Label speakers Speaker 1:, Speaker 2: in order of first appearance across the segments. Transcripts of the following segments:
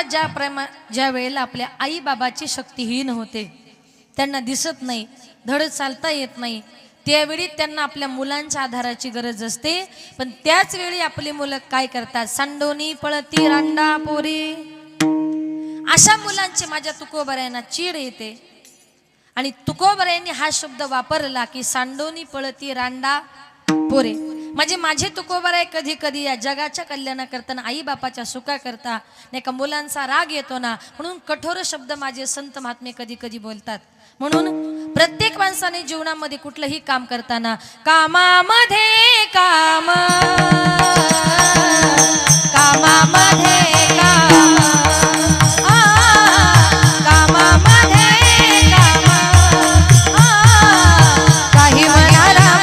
Speaker 1: म्हणतात ज्या वेळेला आपल्या आई बाबाची शक्तीहीन होते, त्यांना दिसत नाही, धड चालता येत नाही, त्यावेळी त्यांना आपल्या मुलांच्या आधाराची गरज असते. पण त्याच वेळी आपली मुलं काय करतात, सांडोनी पळती रांडा पोरी. अशा मुलांची माझ्या तुकोबऱ्यांना चीड येते. आणि तुकोबऱ्यांनी हा शब्द वापरला की सांडोनी पळती रांडा पोरे, म्हणजे माझे तुकोबराय कधी कधी या जगाच्या कल्याणा करताना आई बापाच्या सुखा करता नाही का मुलांचा राग येतो ना, म्हणून कठोर शब्द माझे संत महात्मे कधी कधी बोलतात. म्हणून प्रत्येक माणसाने जीवनामध्ये कुठलंही काम करताना कामामध्ये काम, कामामध्ये काम, कामामध्ये काम, काही म्हणा राम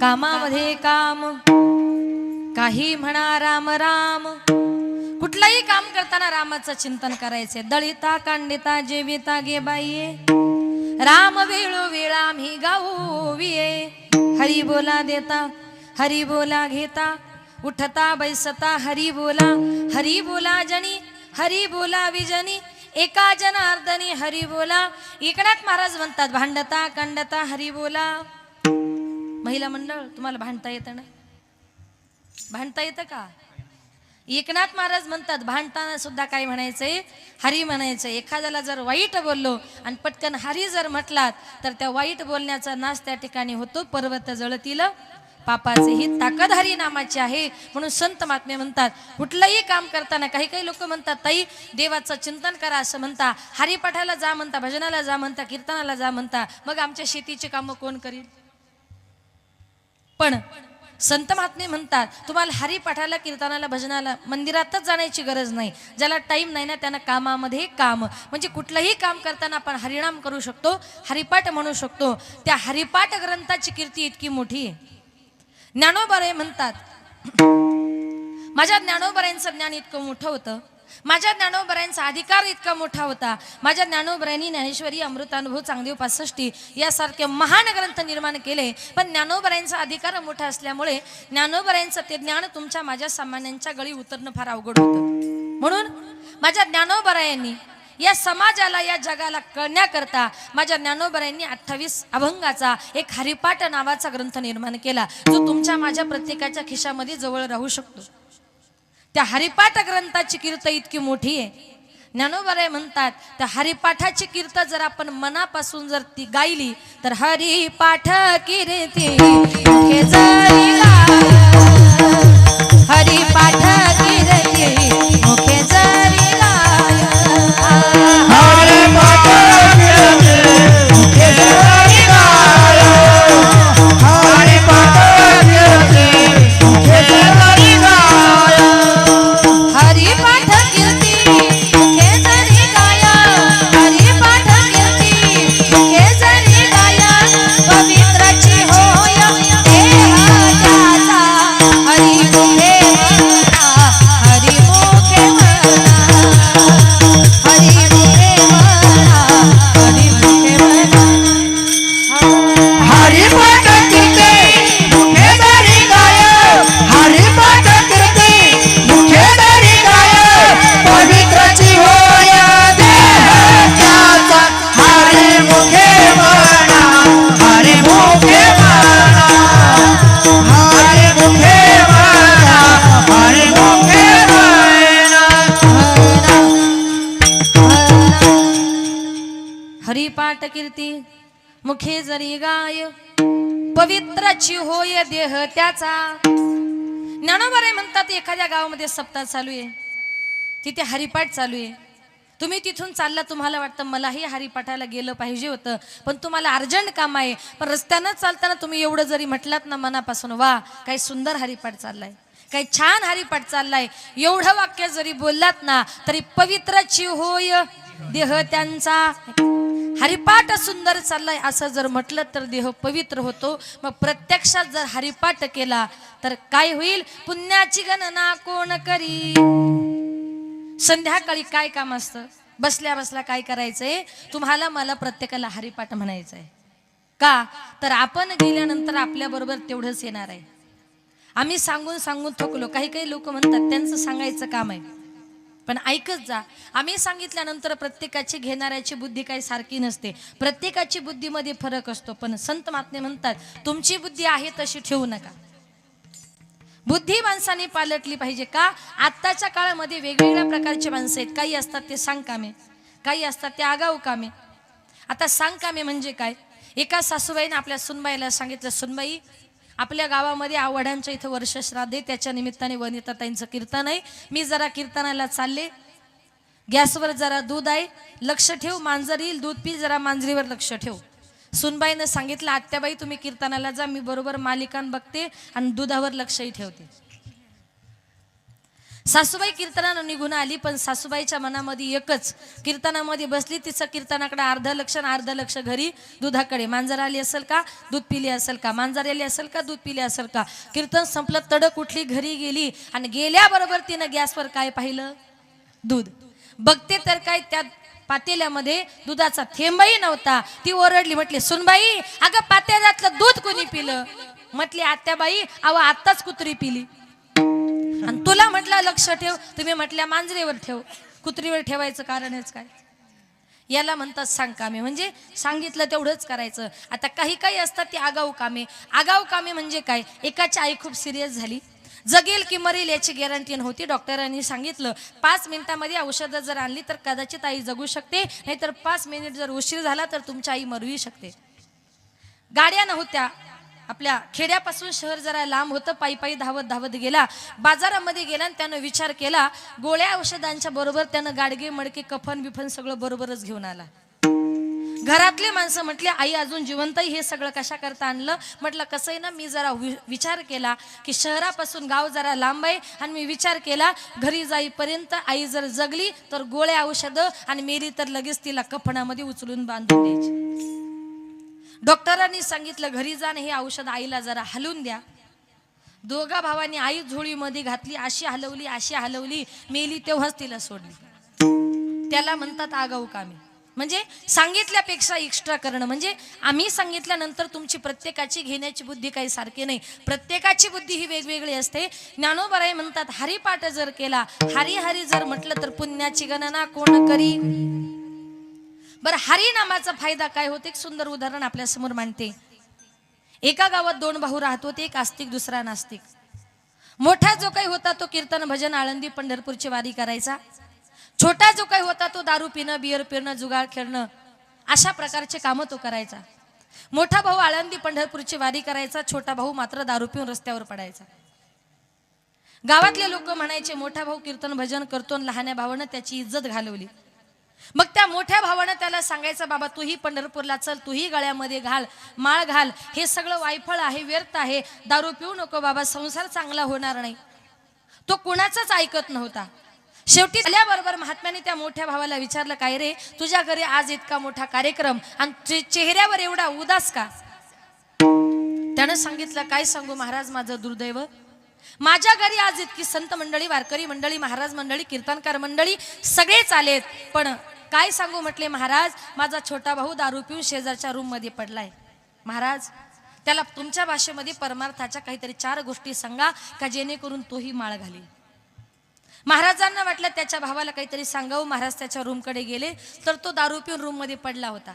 Speaker 1: कामामध्ये काम, काही म्हणा राम राम. कुठलाही काम करताना रामाचं चिंतन करायचे. दळिता कांडिता जेविता गे बाईये, राम वेळो वेळा मी गाऊविये. हरी बोला देता, हरी बोला घेता, उठता बैसता हरी बोला जनी, हरी बोला विजनी, एका जनार्दनी हरी बोला. एकनाथ महाराज म्हणतात भांडता कांडता हरी बोला. महिला मंडळ, तुम्हाला भांडता येतं ना? भांडता येतं का? एकनाथ महाराज म्हणतात भांडताना सुद्धा काय म्हणायचंय, हरी म्हणायचं. एखाद्याला जर वाईट बोललो आणि पटकन हरी जर म्हटलात तर त्या वाईट बोलण्याचा नाश त्या ठिकाणी होतो. पर्वत जळतील पापाचे, ही ताकद हरी नामाची आहे. म्हणून संत महात्मे म्हणतात कुठलंही काम करताना, काही लोक म्हणतात ताई देवाचं चिंतन करा असं म्हणता, हरिपाठाला जा म्हणता, भजनाला जा म्हणता, कीर्तनाला जा म्हणता, मग आमच्या शेतीची कामं कोण करील? पण संत महात्मे म्हणतात तुम्हाला हरिपाठाला, कीर्तनाला, भजनाला, मंदिरातच जाण्याची गरज नाही. ज्याला टाइम नाही ना त्यांना कामामध्ये काम. म्हणजे कुठलंही काम करताना आपण हरिनाम करू शकतो, हरिपाठ म्हणू शकतो. त्या हरिपाठ ग्रंथाची कीर्ती इतकी मोठी आहे. ज्ञानोबराय म्हणतात माझ्या ज्ञानोबरायांचं ज्ञान इतकं मोठं होतं, माझ्या ज्ञानोबरायांचा अधिकार इतका मोठा होता. माझ्या ज्ञानोबरायांनी ज्ञानेश्वरी, अमृतानुभव, चांगदेव 65 यासारखे महान ग्रंथ निर्माण केले. पण ज्ञानोबरायांचा अधिकार मोठा असल्यामुळे ज्ञानोबरायांचं ते ज्ञान तुमच्या माझ्या सामान्यांच्या गळी उतरणं फार अवघड होतं. म्हणून माझ्या ज्ञानोबरायांनी या समाजाला, या जगाला कळण्याकरता माझ्या ज्ञानोबरायांनी 28 अभंगाचा एक हरिपाठ नावाचा ग्रंथ निर्माण केला, जो तुमच्या माझ्या प्रत्येकाच्या खिशामध्ये जवळ राहू शकतो. त्या हरिपाठ ग्रंथाची कीर्ती इतकी मोठी आहे. ज्ञानोबराय म्हणतात त्या हरिपाठाची कीर्तन जर आपण मनापासून जर ती गायली तर हरिपाठ कीर्ती हे जाईला हरिपाठ कीर्ती मुखे जरी गाय पवित्राची होय देह त्याचा. ज्ञानोबा म्हणतात एखाद्या गावामध्ये सप्ताह चालू आहे, तिथे हरिपाठ चालू आहे. तुम्ही तिथून चालला, तुम्हाला वाटतं मलाही हरिपाठाला गेलं पाहिजे होतं, पण तुम्हाला अर्जंट काम आहे. पण रस्त्यानं चालताना तुम्ही एवढं जरी म्हटलात ना मनापासून, वा काही सुंदर हरिपाठ चाललाय, काही छान हरिपाठ चाललाय, एवढं वाक्य जरी बोललात ना तरी पवित्राची होय देह त्यांचा. हरिपाठ सुंदर चाललाय असं जर म्हटलं तर देह पवित्र होतो. मग प्रत्यक्षात जर हरिपाठ केला तर काय होईल? पुण्याची गणना कोण करी. संध्याकाळी काय काम असतं? बसल्या बसल्या काय करायचंय? तुम्हाला मला प्रत्येकाला हरिपाठ म्हणायचंय. का तर आपण गेल्यानंतर आपल्या बरोबर तेवढंच येणार आहे. आम्ही सांगून सांगून थकलो. काही काही लोक म्हणतात त्यांचं सांगायचं काम आहे, पण ऐकत जा. आम्ही सांगितल्यानंतर प्रत्येकाची घेणाऱ्याची बुद्धी काही सारखी नसते, प्रत्येकाची बुद्धीमध्ये फरक असतो. पण संत महात्मे म्हणतात तुमची बुद्धी आहे तशी ठेवू नका. बुद्धी माणसाने पालटली पाहिजे. का? आत्ताच्या काळामध्ये वेगवेगळ्या प्रकारचे माणसं आहेत. काही असतात ते सांग कामे, काही असतात ते आगाऊ कामे. आता सांग कामे म्हणजे काय? एका सासूबाईने आपल्या सुनबाईला सांगितलं, सुनबाई आपल्या गावामध्ये आवडांच्या इथं वर्ष श्राद्ध आहे, त्याच्या निमित्ताने वनिताताईंचं कीर्तन आहे, मी जरा कीर्तनाला चालले, गॅसवर जरा दूध आहे, लक्ष ठेव, मांजर येईल दूध पी, जरा मांजरीवर लक्ष ठेव. सुनबाईनं सांगितलं, आत्याबाई तुम्ही कीर्तनाला जा, मी बरोबर मालिकान बघते आणि दुधावर लक्षही ठेवते. सासूबाई कीर्तनानं निघून आली, पण सासूबाईच्या मनामध्ये एकच, कीर्तनामध्ये बसली, तिचं कीर्तनाकडे अर्ध लक्ष घरी दुधाकडे. मांजर आली असेल का? दूध पिली असेल का? मांजर आली असेल का? दूध पिली असेल का? कीर्तन संपलं, तडक उठली, घरी गेली आणि गेल्याबरोबर तिनं गॅसवर काय पाहिलं? दूध. बघते तर काय, त्या पातेल्यामध्ये दुधाचा थेंबही नव्हता. ती ओरडली, म्हटली, सुनबाई अगं पातेल्यातलं दूध कोणी पिलं? म्हटली, आत्याबाई अहो आत्ताच कुत्री पिली. आणि तुला म्हटलं लक्ष ठेव, तुम्ही म्हटल्या मांजरीवर ठेव. कुत्रीवर ठेवायचं कारणच काय? याला म्हणतात सांग कामे. म्हणजे सांगितलं तेवढंच करायचं. आता काही काही असतात ती आगाऊ कामे. आगाऊ कामे म्हणजे काय? एकाची आई खूप सिरियस झाली, जगेल की मरेल याची गॅरंटी नव्हती. डॉक्टरांनी सांगितलं 5 मिनिटांमध्ये औषधं जर आणली तर कदाचित आई जगू शकते, नाहीतर 5 मिनिट जर उशीर झाला तर तुमची आई मरूही शकते. गाड्या नव्हत्या, आपल्या खेड्यापासून शहर जरा लांब होतं, पायी पायी धावत धावत गेला, बाजारामध्ये गेला आणि त्यानं विचार केला, गोळ्या औषधांच्या बरोबर त्यानं गाडगे मडके कफन बिफन सगळं बरोबरच घेऊन आला. घरातले माणसं म्हटले, आई अजून जिवंतही हे सगळं कशा करता आणलं? म्हटलं कसं आहे ना, मी जरा विचार केला की शहरापासून गाव जरा लांब आहे, आणि मी विचार केला घरी जाईपर्यंत आई जर जगली तर गोळ्या औषधं, आणि मेली तर लगेच तिला कफनामध्ये उचलून बांधून द्यायची. डॉक्टरांनी सांगितलं घरी जाणं, हे औषध आईला जरा हलवून द्या. दोघा भावांनी आई झोळीमध्ये घातली, अशी हलवली, मेली तेव्हाच तिला सोडली. त्याला म्हणतात आगाऊ कामे. म्हणजे सांगितल्यापेक्षा एक्स्ट्रा करणं. म्हणजे आम्ही सांगितल्यानंतर तुमची प्रत्येकाची घेण्याची बुद्धी काही सारखी नाही, प्रत्येकाची बुद्धी ही वेगवेगळी असते. ज्ञानोबा म्हणतात हरिपाठ जर केला, हरी हरी जर म्हटलं तर पुण्याची गणना कोण करी. बरं, हरी नामाचा फायदा काय होते? एक सुंदर उदाहरण आपल्या समोर मांडते. एका गावात 2 भाऊ राहत होते, एक आस्तिक दुसरा नास्तिक. मोठा जो काही होता तो कीर्तन भजन आळंदी पंढरपूरची वारी करायचा. छोटा जो काही होता तो दारू पिणं, बियर पिणं, जुगार खेळणं, अशा प्रकारचे कामं तो करायचा. मोठा भाऊ आळंदी पंढरपूरची वारी करायचा, छोटा भाऊ मात्र दारू पिऊन रस्त्यावर पडायचा. गावातले लोक म्हणायचे मोठा भाऊ कीर्तन भजन करतो आणि लहान्या भावानं त्याची इज्जत घालवली. मग त्या मोठ्या भावानं त्याला सांगायचं, बाबा तूही पंढरपूरला चल, तूही गळ्यामध्ये घाल, माळ घाल, हे सगळं वायफळ आहे, व्यर्थ आहे, दारू पिऊ नको बाबा, संसार चांगला होणार नाही. तो कुणाचंच ऐकत नव्हता. शेवटी आल्याबरोबर महात्म्याने त्या मोठ्या भावाला विचारलं, काय रे तुझ्या घरी आज इतका मोठा कार्यक्रम आणि चेहऱ्यावर एवढा उदास का? त्यानं सांगितलं, काय सांगू महाराज, माझं दुर्दैव, माझ्या घरी आज इतकी संत मंडळी, वारकरी मंडळी, महाराज मंडळी, कीर्तनकार मंडळी सगळेच आलेत, पण काय सांगू म्हटले महाराज, माझा छोटा भाऊ दारू पिऊन शेजारच्या रूम मध्ये पडलाय. महाराज त्याला तुमच्या भाषेमध्ये परमार्थाच्या काहीतरी 4 गोष्टी सांगा का जेणेकरून तोही माळ घालील. महाराजांना वाटलं त्याच्या भावाला काहीतरी सांगावं. महाराज त्याच्या रूमकडे गेले तर तो दारू पिऊन रूम मध्ये पडला होता.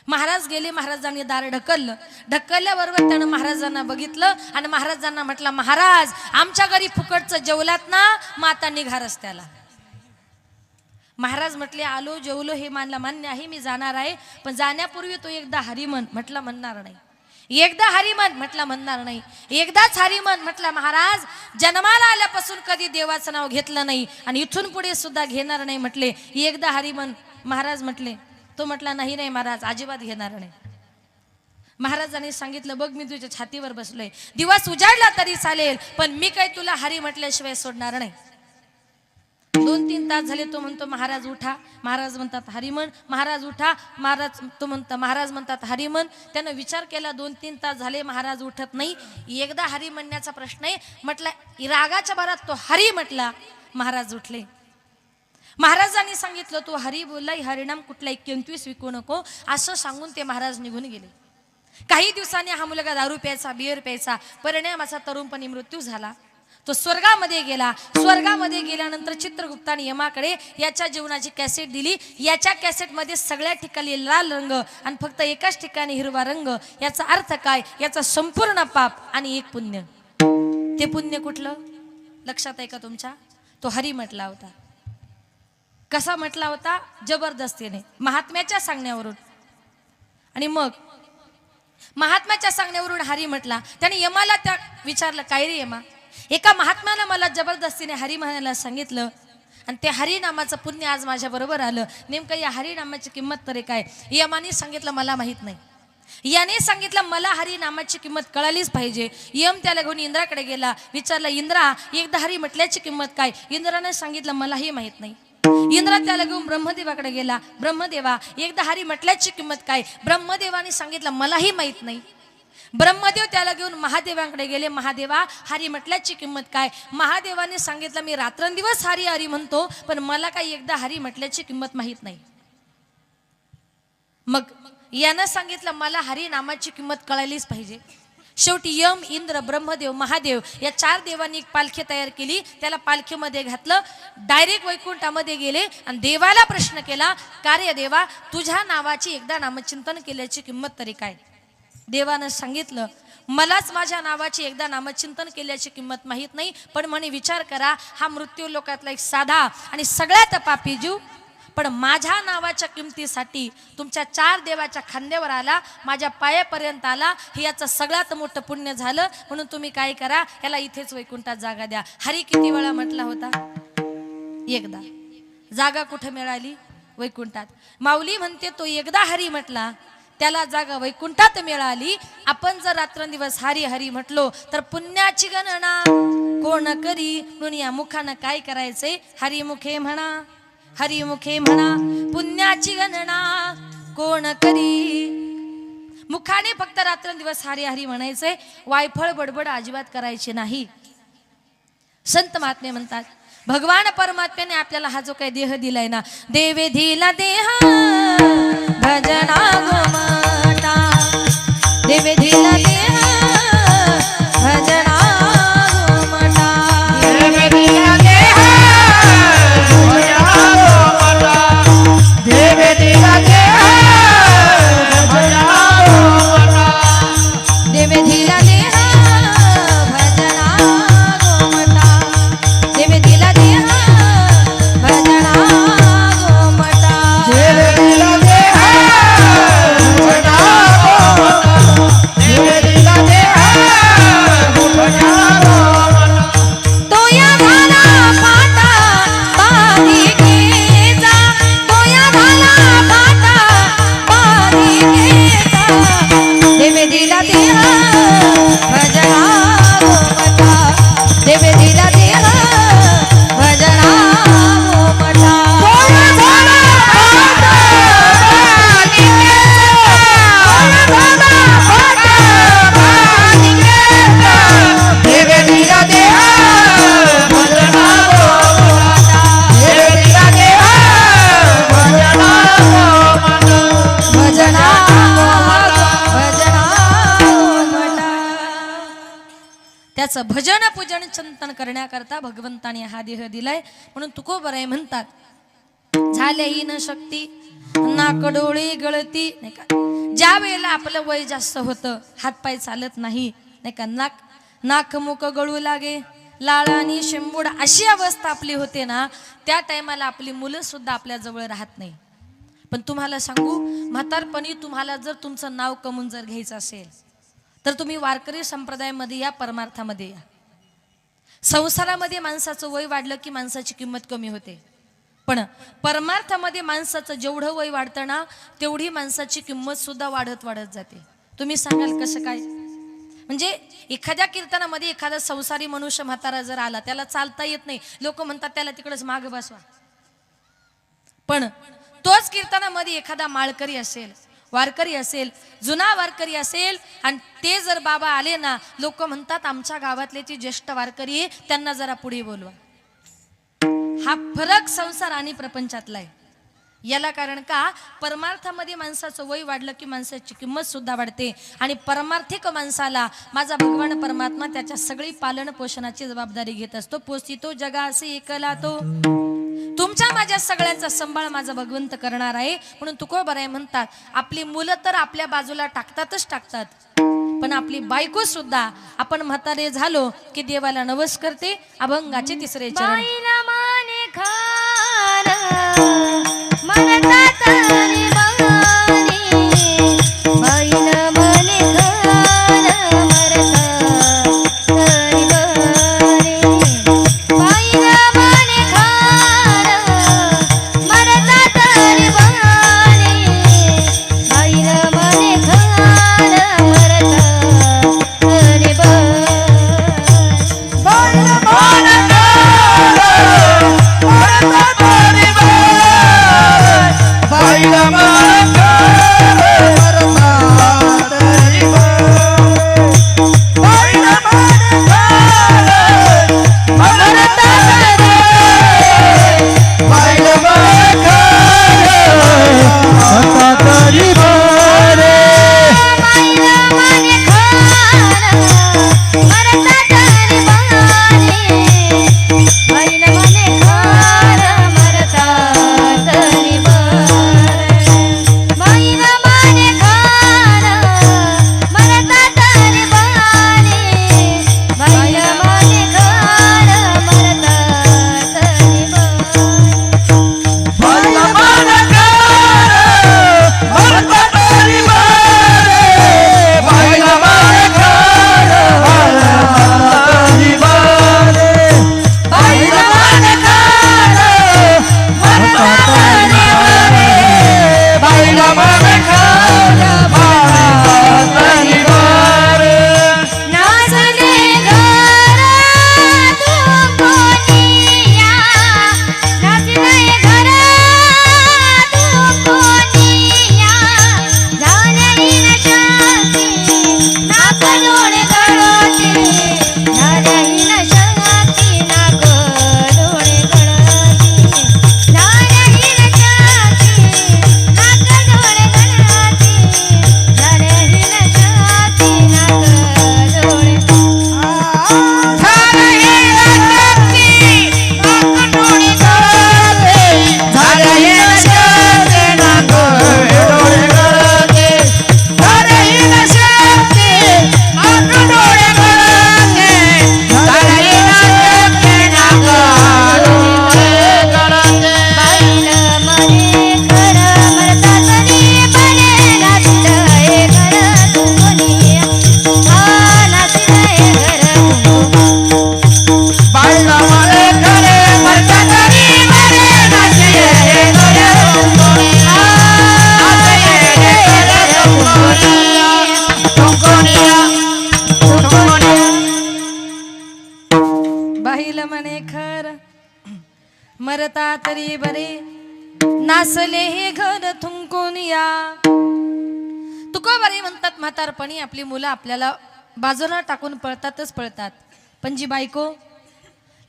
Speaker 1: महाराज गेले, महाराजांनी दार ढकललं. ढकलल्याबरोबर त्यानं महाराजांना बघितलं आणि महाराजांना म्हटलं, महाराज आमच्या घरी फुकटचं जेवलात ना, माता निघा रस्त्याला. महाराज म्हटले आलो जेवलो हे मानला मान्य आहे, मी जाणार आहे, पण जाण्यापूर्वी तो एकदा हरी म्हण. म्हटलं म्हणणार नाही. एकदा हरी म्हण. म्हटलं म्हणणार नाही. एकदाच हरी म्हण. म्हटलं महाराज जन्माला आल्यापासून कधी देवाचं नाव घेतलं नाही आणि इथून पुढे सुद्धा घेणार नाही. म्हटले एकदा हरी म्हण. महाराज म्हटले. तो म्हटला नाही नाही महाराज अजिबात घेणार नाही. महाराजांनी सांगितलं बघ मी तुझ्या छातीवर बसलोय, दिवस उजाडला तरी चालेल, पण मी काय तुला हरी म्हटल्याशिवाय सोडणार नाही. 2-3 तास झाले. तो म्हणतो महाराज उठा. महाराज म्हणतात हरी म्हण. महाराज उठा. महाराज म्हणतात हरी म्हण. त्यानं विचार केला 2-3 तास झाले महाराज उठत नाही. एकदा हरी म्हणण्याचा प्रश्न आहे. म्हटलं रागाच्या भरात तो हरी म्हटला. महाराज उठले. महाराजांनी सांगितलं तू हरी बोललाय, हरिनाम कुठलाही 21 विकू नको असं सांगून ते महाराज निघून गेले. काही दिवसांनी हा मुलगा दारू प्यायचा, बियर प्यायचा, परिणामाचा तरुणपणी मृत्यू झाला. तो स्वर्गामध्ये गेला. स्वर्गामध्ये गेल्यानंतर चित्रगुप्ताने यमाकडे याच्या जीवनाची कॅसेट दिली. याच्या कॅसेटमध्ये सगळ्या ठिकाणी लाल रंग आणि फक्त एकाच ठिकाणी हिरवा रंग. याचा अर्थ काय? याचा संपूर्ण पाप आणि एक पुण्य. ते पुण्य कुठलं लक्षात आहे का तुमच्या? तो हरी म्हटला होता. कसा म्हटला होता? जबरदस्तीने, महात्म्याच्या सांगण्यावरून. आणि मग महात्म्याच्या सांगण्यावरून हरी म्हटला. त्याने यमाला त्या विचारलं काय रे यमा, एका महात्म्यानं मला जबरदस्तीने हरी म्हणायला सांगितलं आणि ते हरी नामाचं पुण्य आज माझ्या बरोबर आलं. नेमकं या हरी नामाची किंमत तरी काय? यमाने सांगितलं मला माहित नाही. याने सांगितलं मला हरी नामाची किंमत कळालीच पाहिजे. यम त्याला घेऊन इंद्राकडे गेला. विचारलं इंद्रा एकदा हरी म्हटल्याची किंमत काय? इंद्राने सांगितलं मलाही माहित नाही. इंद्र त्याला घेऊन ब्रह्मदेवाकडे गेला. ब्रह्मदेवा एकदा हरी म्हटल्याची किंमत काय? ब्रह्मदेवाने सांगितलं मलाही माहित नाही. ब्रह्मदेव त्याला घेऊन महादेवांकडे गेले. महादेवा हरी म्हटल्याची किंमत काय? महादेवाने सांगितलं मी रात्रंदिवस हरी हरी म्हणतो, पण मला काही एकदा हरी म्हटल्याची किंमत माहित नाही. मग यानं सांगितलं मला हरी नामाची किंमत कळायलीच पाहिजे. शेवटी यम, इंद्र, ब्रह्मदेव, महादेव या 4 देवांनी एक पालखी तयार केली. त्याला पालखीमध्ये घातलं. डायरेक्ट वैकुंठामध्ये गेले आणि देवाला प्रश्न केला कार्य देवा तुझ्या नावाची एकदा नामचिंतन केल्याची किंमत तरी काय? देवानं सांगितलं मलाच माझ्या नावाची एकदा नामचिंतन केल्याची किंमत माहीत नाही, पण म्हणे विचार करा हा मृत्यू लोकातला एक साधा आणि सगळ्यात पापी जीव, पण माझ्या नावाच्या किमतीसाठी तुमच्या 4 देवाच्या खांद्यावर आला, माझ्या पायापर्यंत आला. हे याचं सगळ्यात मोठं पुण्य झालं. म्हणून तुम्ही काय करा याला इथेच वैकुंठात जागा द्या. हरी किती वेळा म्हटला होता? एकदा. जागा कुठे मिळाली? वैकुंठात. माऊली म्हणते तो एकदा हरी म्हटला त्याला जागा वैकुंठात मिळाली. आपण जर रात्रंदिवस हरी हरी म्हटलो तर पुण्याची गणना कोण करी? म्हणून या मुखानं काय करायचंय? हरिमुखे म्हणा, हरिमुखे म्हणा, पुण्याची गणना कोण करी. मुखाने फक्त रात्रंदिवस हरी हरी म्हणायचंय. वायफळ बडबड अजिबात करायची नाही. संत महात्मे म्हणतात भगवान परमात्म्याने आपल्याला हा जो काही देह दिलाय ना, देवे दिला देह भजना गोमाता, देवे दिला देह भजना गोमाता, देवे दिला देह भजना गोमाता, देवे दिला देह भजना गोमाता, देवे दिला देह भजना गोमाता, देवे दिला देह भजना गोमाता, देवे दिला देह भजना गोमाता, देवे दिला देह भजना गोमाता. तोया भाला फाटा पाणी घेजा, तोया भाला फाटा पाणी घेजा, देवे दिला देह भजना गोमाता, देवे दिला देह भजना गोमाता. तोया भाला फाटा पाणी घेजा, तोया भाला फाटा पाणी घेजा, देवे दिला देह भजना गोमाता, देवे दिला देह भजना गोमाता, भजना गोमाता, भजना गोमाता. त्याचं भजन पूजन चिंतन करण्याकरता भगवंताने हा देह दिलाय. म्हणून तुकोबराय म्हणतात झाले ही न शक्ती नाक डोळे गळती, नाही का, ज्या वेळेला आपलं वय जास्त होतं, हातपाय चालत नाही, नाही का, नाक मुख गळू लागे, लाळ आणि शेंबूड अशी अवस्था आपली होते ना, त्या टायमाला आपली मुलं सुद्धा आपल्या जवळ राहत नाही. पण तुम्हाला सांगू, म्हातारपणी तुम्हाला जर तुमचं नाव कमवून जर घ्यायचं असेल तर तुम्ही वारकरी संप्रदायामध्ये या, परमार्थामध्ये या. संसारामध्ये माणसाचं वय वाढलं की माणसाची किंमत कमी होते, पण परमार्थामध्ये माणसाचं जेवढं वय वाढतं ना, तेवढी माणसाची किंमत सुद्धा वाढत वाढत जाते. तुम्ही सांगाल कसं काय? म्हणजे एखाद्या कीर्तनामध्ये एखादा संसारी मनुष्य म्हातारा जर आला, त्याला चालता येत नाही, लोक म्हणतात त्याला तिकडेच मागे बसवा. पण तोच कीर्तनामध्ये एखादा माळकरी असेल, वारकरी असेल, जुना वारकरी असेल, आणि ते जर बाबा आले ना, लोक म्हणतात आमच्या गावातले जे ज्येष्ठ वारकरी आहे त्यांना जरा पुढे बोलवा. हा फरक संसार आणि प्रपंचातला आहे. याला कारण का, परमार्थामध्ये माणसाचं वय वाढलं की माणसाची किंमत सुद्धा वाढते, आणि परमार्थिक माणसाला माझा भगवान परमात्मा त्याच्या सगळी पालन पोषणाची जबाबदारी घेत असतो. पोषितो जगा असे एकला तो, तुमच्या माझ्या सगळ्यांचा सांभाळ माझा भगवंत करणार आहे. म्हणून तुकोबाराय म्हणतात, आपली मुलं तर आपल्या बाजूला टाकतातच टाकतात, पण आपली बायको सुद्धा आपण म्हातारे झालो की देवाला नवस करते. अभंगाचे तिसरे चरण. मरता तरी बरे, नासले हे घर थुंकून या. तुकोबाराय म्हणतात, म्हातारपणी आपली मुलं आपल्याला बाजूला टाकून पळतातच पळतात, पण जी बायको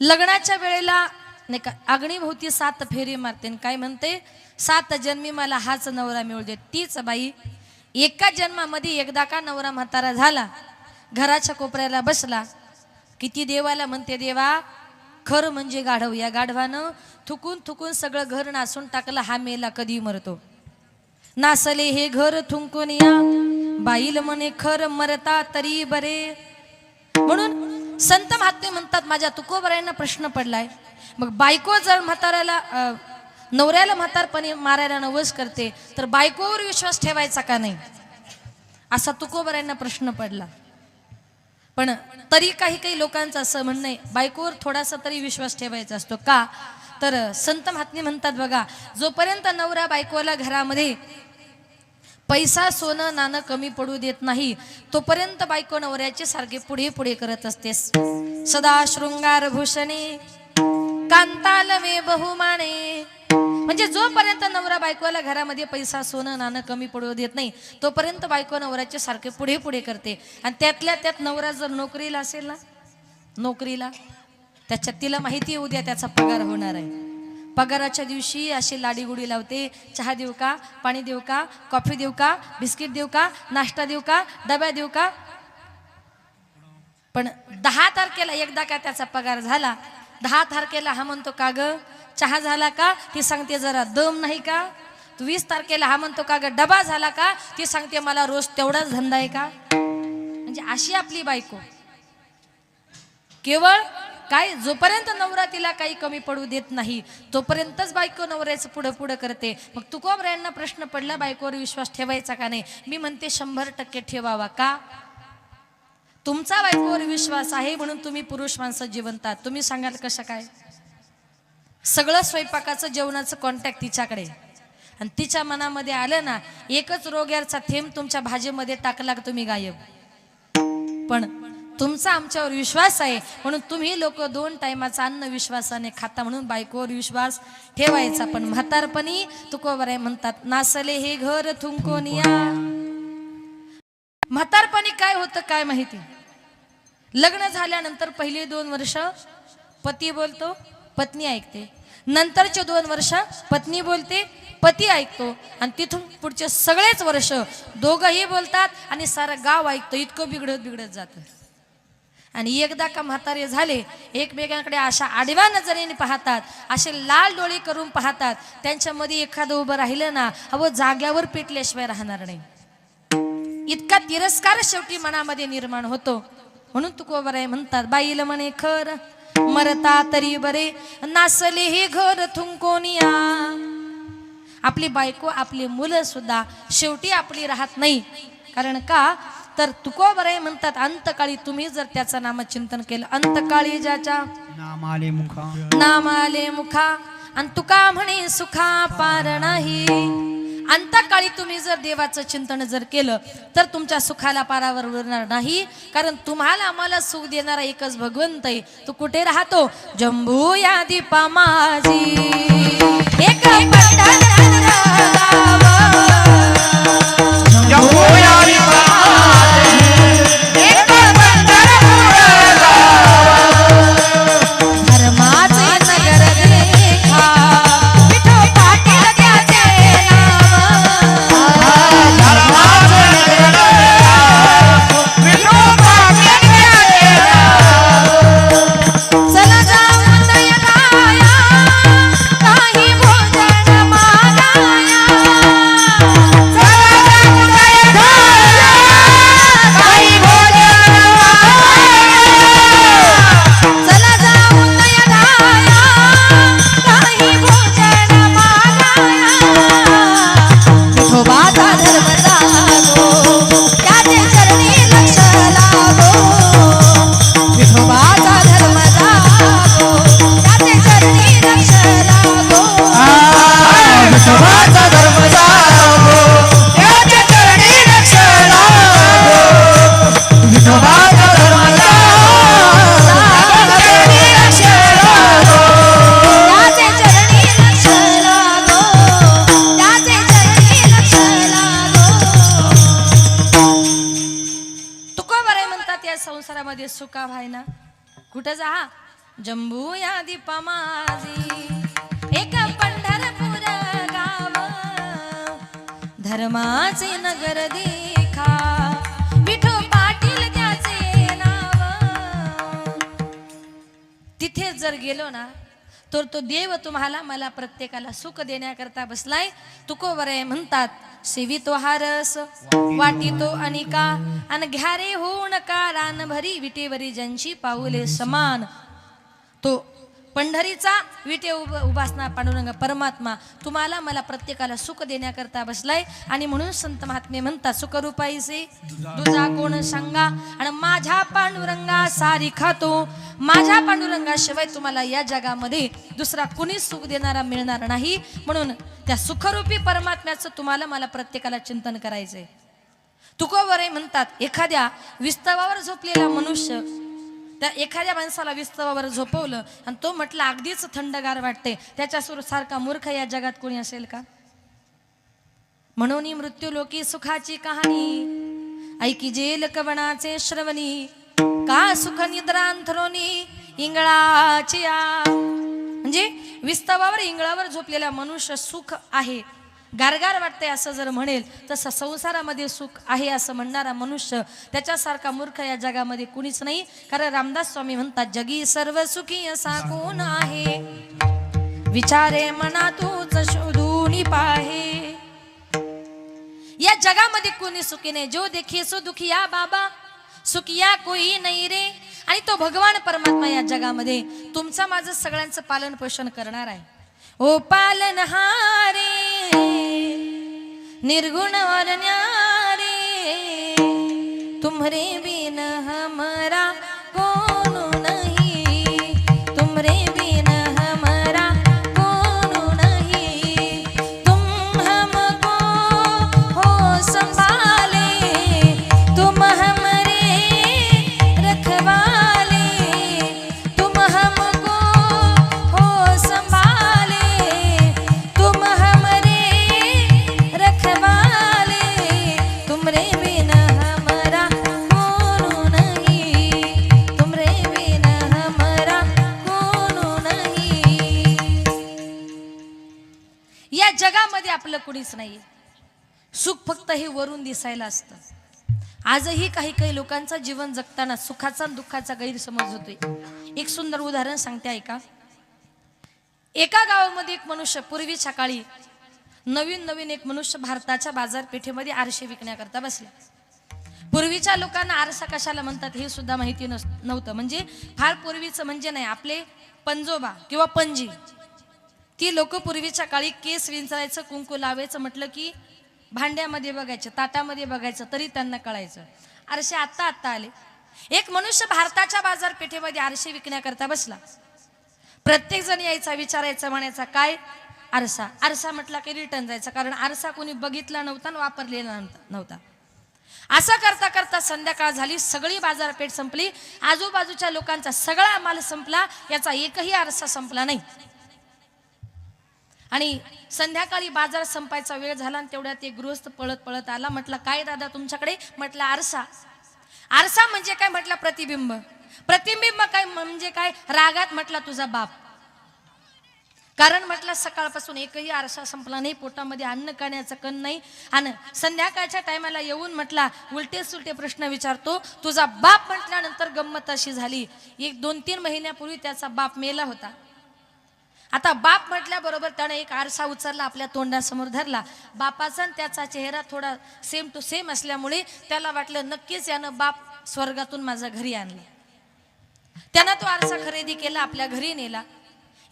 Speaker 1: लग्नाच्या वेळेला नाही का अग्निभोवती 7 फेरी मारते, काय म्हणते, 7 जन्मी मला हाच नवरा मिळू दे. तीच बाई एका जन्मामध्ये एकदा का नवरा म्हातारा झाला, घराच्या कोपऱ्याला बसला, किती देवाला म्हणते, देवा खरं म्हणजे गाढव, या गाढवानं थुकून थुकून सगळं घर नासून टाकलं, हा मेला कधी मरतो. नासले हे घर थुंकून या, बाईल म्हणे खर मरता तरी बरे. म्हणून संत महात्मे म्हणतात माझ्या तुकोबरायांना प्रश्न पडलाय, मग बायको जर म्हाताऱ्याला नवऱ्याला म्हातारपणी मारायला नवस करते तर बायकोवर विश्वास ठेवायचा का नाही, असा तुकोबरायांना प्रश्न पडला. पण तरी काही काही लोकांचं असं म्हणणं आहे बायकोवर थोडासा तरी विश्वास ठेवायचा असतो. का तर संत महात्मे म्हणतात बघा, जोपर्यंत नवरा बायकोला घरामध्ये पैसा सोनं नाणं कमी पडू देत नाही तोपर्यंत बायको नवऱ्याचे सारखे पुढे पुढे करत असते. सदा शृंगार भूषणे कांतालवे बहुमाने, म्हणजे जोपर्यंत नवरा बायकोला घरामध्ये पैसा सोनं नाणं कमी पडू देत नाही तोपर्यंत बायको नवऱ्याचे सारखे पुढे पुढे करते. आणि त्यातल्या त्यात नवरा जर नोकरीला असेल ना, नोकरीला त्याच्यात तिला माहिती उद्या त्याचा पगार होणार आहे. पगाराच्या दिवशी अशी लाडीगुडी लावते, चहा देऊ का, पाणी देऊ का, कॉफी देऊ का, बिस्किट देऊ का, नाश्ता देऊ का, डब्या देऊ का. पण 10 तारखेला एकदा का त्याचा पगार झाला, 10 तारखेला हा म्हणतो का ग चहा झाला का, ती सांगते जरा दम नाही का. 20 तारखेला हा म्हणतो का ग डबा झाला का, ती सांगते मला रोज तेवढाच धंदा आहे का. म्हणजे अशी आपली बायको. केवळ काय, जोपर्यंत नवरा तिला काही कमी पडू देत नाही तोपर्यंतच बायको नवऱ्याचं पुढं पुढं करते. मग तुकोबरायांना प्रश्न पडला बायकोवर विश्वास ठेवायचा का नाही. मी म्हणते 100% ठेवावा. का, तुमचा बायकोवर विश्वास आहे म्हणून तुम्ही पुरुष माणसं जिवंत आहात. तुम्ही सांगाल कसं काय. सगळं स्वयंपाकाचं जेवणाचं कॉन्टॅक्ट तिच्याकडे, आणि तिच्या मनामध्ये आलं ना एकच रोग्याचा थेंब तुमच्या भाजीमध्ये टाकला की तुम्ही गायब. पण तुमचा आमच्यावर विश्वास आहे म्हणून तुम्ही लोक 2 टायमाचं अन्न विश्वासाने खाता म्हणून बायकोवर विश्वास ठेवायचा. पण म्हातारपणी तुकोबराय म्हणतात नासले हे घर थुंकोनिया. म्हातारपणी काय होतं काय माहिती. लग्न झाल्यानंतर पहिले 2 वर्ष पती बोलतो पत्नी ऐकते, नंतरचे 2 वर्ष पत्नी बोलते पती ऐकतो, आणि तिथून पुढचे सगळेच वर्ष दोघंही बोलतात आणि सारं गाव ऐकतं. इतकं बिघडत बिघडत जातं. आणि एकदा का म्हातारे झाले एकमेकांकडे अशा आडव्या नजरेने पाहतात, असे लाल डोळे करून पाहतात. त्यांच्यामध्ये एखादं उभं राहिलं ना अहो जाग्यावर पेटल्याशिवाय राहणार नाही. इतका तिरस्कार शेवटी मनामध्ये निर्माण होतो. म्हणून तुकोबराय म्हणतात बाईला म्हणे खर मरता तरी बरे नासले हे घर थुंकोनिया. आपली बायको आपली मुलं सुद्धा शेवटी आपली राहत नाही. कारण का तर तुकोबराय म्हणतात अंतकाळी तुम्ही जर त्याचं नामचिंतन केलं, अंतकाळी ज्याच्या नामाले मुखा आणि तुका म्हणे सुखा पार नाही. अंतकाळी तुम्ही जर देवाचं चिंतन जर केलं तर तुमच्या सुखाला पारावर उरणार नाही. कारण तुम्हाला आम्हाला सुख देणारा एकच भगवंत आहे. तो कुठे राहतो, जंबू या दीपा माझी एक संसारामध्ये सुका भाई ना कुठं जा जंबू या दीपा माझी एक पंढरपूर गाव धर्माचे नगर देखा विठो पाटील त्याचे नाव. तिथे जर गेलो ना तर तो देव तुम्हाला मला प्रत्येकाला सुख देण्याकरता बसलाय. तुकोबरे म्हणतात, सेवितो हारस वाटितो अनिका अन घ्या रे होऊन का रान भरी विटेवरी ज्यांची पाऊले समान. तो पंढरीचा विटे उपासना पांडुरंग परमात्मा तुम्हाला मला प्रत्येकाला सुख देण्याकरता बसलाय. आणि म्हणून संत महात्मे म्हणतात, सुखरूपाईसे तुझा कोण सांगा आणि माझ्या पांडुरंगा सारी खातो. माझ्या पांडुरंगाशिवाय तुम्हाला या जगामध्ये दुसरा कुणीच सुख देणारा मिळणार नाही. म्हणून त्या सुखरूपी परमात्म्याचं तुम्हाला मला प्रत्येकाला चिंतन करायचंय. तुकोबरे म्हणतात, एखाद्या विस्तवावर झोपलेला मनुष्य त्या एखाद्या माणसाला विस्तवावर झोपवलं आणि तो म्हटला अगदीच थंडगार वाटते, त्याच्या सारखा मूर्ख या जगात कोणी असेल का? म्हणून मृत्यू लोकी सुखाची कहाणी ऐकी जेल कवनाचे श्रवणी का सुख निद्रांथरोनी इंगळाची आ. म्हणजे विस्तवावर इंगळावर झोपलेला मनुष्य सुख आहे, गारगार वाटते असं जर म्हणेल, तसं संसारामध्ये सुख आहे असं म्हणणारा मनुष्य त्याच्यासारखा मूर्ख या जगामध्ये कुणीच नाही. कारण रामदास स्वामी म्हणतात, जगी सर्व सुखी असा कोण आहे, विचारे मना तूच शोधून पाहे. या जगामध्ये कोणी सुखी नाही, जो देखे सो दुखिया बाबा, सुखिया कोई नाही रे. आणि तो भगवान परमात्मा या जगामध्ये तुमचा माझं सगळ्यांचं पालन पोषण करणार आहे. ओ पालनहारे निर्गुण और न्यारे, तुम्हारे बिन हमारा कौन नहीं, तुम्हारे बिन हमारा कौन नहीं. तुम हमको हो संभाले, तुम हमरे रखवाले, तुम हमको हो संभाले, तुम हमरे रखवाले, तुमरे बिन हमारा कौन नहीं, तुमरे बिन हमारा कौन नहीं. या जगामध्ये आपलं कुणीच नाही. सुख फक्त हे वरून दिसायला असतं. आजही काही काही लोकांचं जीवन जगताना सुखाचा आणि दुःखाचा गैरसमज होतोय. एक सुंदर उदाहरण सांगते ऐका. एका गावामध्ये एक मनुष्य, पूर्वीच्या काळी नवीन एक मनुष्य भारताच्या बाजारपेठेमध्ये आरसे विकण्याकरता बसला. पूर्वीच्या लोकांना आरसा कशाला म्हणतात हे सुद्धा माहिती नव्हतं. म्हणजे फार पूर्वीचं म्हणजे नाही, आपले पंजोबा किंवा पणजी ती लोक पूर्वीच्या काळी केस विंचरायचं, कुंकू लावायचं म्हटलं की भांड्यामध्ये बघायचं, ताटामध्ये बघायचं तरी त्यांना कळायचं. आरसे आत्ता आले. एक मनुष्य भारताच्या बाजारपेठेमध्ये आरसे विकण्याकरता बसला. प्रत्येक जण यायचा, विचारायचा, म्हणायचा काय आरसा. आरसा म्हटला की रिटर्न जायचा, कारण आरसा कोणी बघितला नव्हता आणि वापरलेला नव्हता. असं करता करता संध्याकाळ झाली, सगळी बाजारपेठ संपली, आजूबाजूच्या लोकांचा सगळा माल संपला, याचा एकही आरसा संपला नाही. आणि संध्याकाळी बाजार संपायचा वेळ झाला आणि तेवढ्यात एक गृहस्थ पळत पळत आला. म्हटलं काय दादा तुमच्याकडे? म्हटलं आरसा. आरसा म्हणजे काय? म्हटलं प्रतिबिंब. प्रतिबिंब काय म्हणजे काय? रागात म्हटला तुझा बाप. कारण म्हटलं सकाळपासून एकही आरसा संपला नाही, पोटामध्ये अन्न खाण्याचं कण नाही, आणि संध्याकाळच्या टायमाला येऊन म्हटला उलटे सुलटे प्रश्न विचारतो. तुझा बाप म्हटल्यानंतर गंमत अशी झाली, 1-2-3 महिन्यापूर्वी त्याचा बाप मेला होता. आता बाप म्हटल्याबरोबर त्याने एक आरसा उचलला, आपल्या तोंडासमोर धरला. बापाचा आणि त्याचा चेहरा थोडा सेम टू सेम असल्यामुळे त्याला वाटलं नक्कीच यानं बाप स्वर्गातून माझ्या घरी आणले. त्यानं तो आरसा खरेदी केला, आपल्या घरी नेला,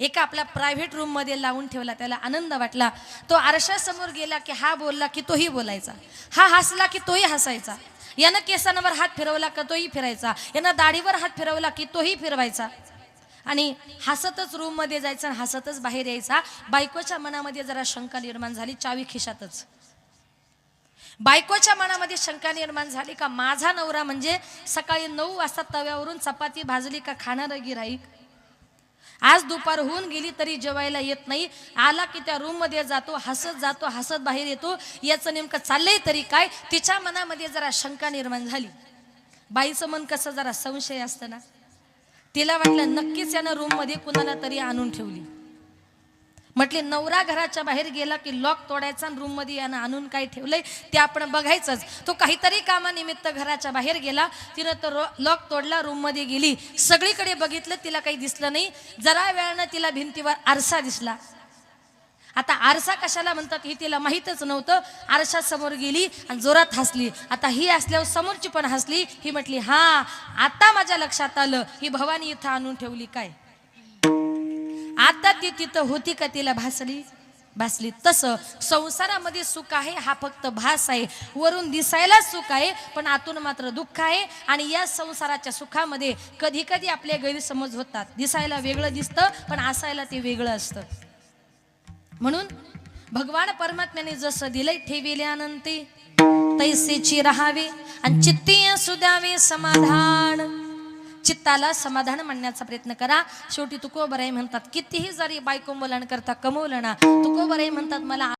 Speaker 1: एका आपल्या प्रायव्हेट रूम मध्ये लावून ठेवला. त्याला आनंद वाटला. तो आरशासमोर गेला की हा बोलला की तोही बोलायचा, हा हसला की तोही हसायचा, यानं केसांवर हात फिरवला की तोही फिरायचा, यानं दाढीवर हात फिरवला की तोही फिरवायचा. आणि हसतच रूम मध्ये जायचं आणि हसतच बाहेर यायचा. बायकोच्या मनामध्ये जरा शंका निर्माण झाली, चावी खिशातच. बायकोच्या मनामध्ये शंका निर्माण झाली का माझा नवरा म्हणजे सकाळी 9 वाजता तव्यावरून चपाती भाजली का खाणारं गिऱ्हाईक, आज दुपार होऊन गेली तरी जेवायला येत नाही, आला की त्या रूम मध्ये जातो, हसत बाहेर येतो, याचं नेमकं चाललंय तरी काय. तिच्या मनामध्ये जरा शंका निर्माण झाली. बाईचं मन कसं जरा संशय असतं ना, तिला वाटलं नक्कीच यानं रूम मध्ये कुणाला तरी आणून ठेवली. म्हटले नवरा घराच्या बाहेर गेला की लॉक तोडायचा, रूम मध्ये यानं आणून काय ठेवलंय ते आपण बघायचंच. तो काहीतरी कामानिमित्त घराच्या बाहेर गेला, तिनं तो लॉक तोडला, रूम मध्ये गेली, सगळीकडे बघितलं, तिला काही दिसलं नाही. जरा वेळानं तिला भिंतीवर आरसा दिसला. आता आरसा कशाला म्हणतात हे तिला माहीतच नव्हतं. आरशा समोर गेली आणि जोरात हसली. आता ही हसल्यावर समोरची पण हसली. ही म्हटली हा आता माझ्या लक्षात आलं, ही भवानी इथं आणून ठेवली काय. आता ती तिथं होती का तिला भासली. तसं संसारामध्ये सुख आहे हा फक्त भास आहे. वरून दिसायला सुख आहे पण आतून मात्र दुःख आहे. आणि या संसाराच्या सुखामध्ये कधी कधी आपले गैरसमज होतात. दिसायला वेगळं दिसतं पण असायला ते वेगळं असतं. म्हणून भगवान परमात्म्याने जसं दिलंय ठेविल्यानंती तैसेची राहावे आणि चित्ती असू द्यावे समाधान. चित्ताला समाधान म्हणण्याचा प्रयत्न करा. शेवटी तुकोबराई म्हणतात कितीही जरी बायको मुलांकरता कमवलं ना, तुकोबराई म्हणतात मला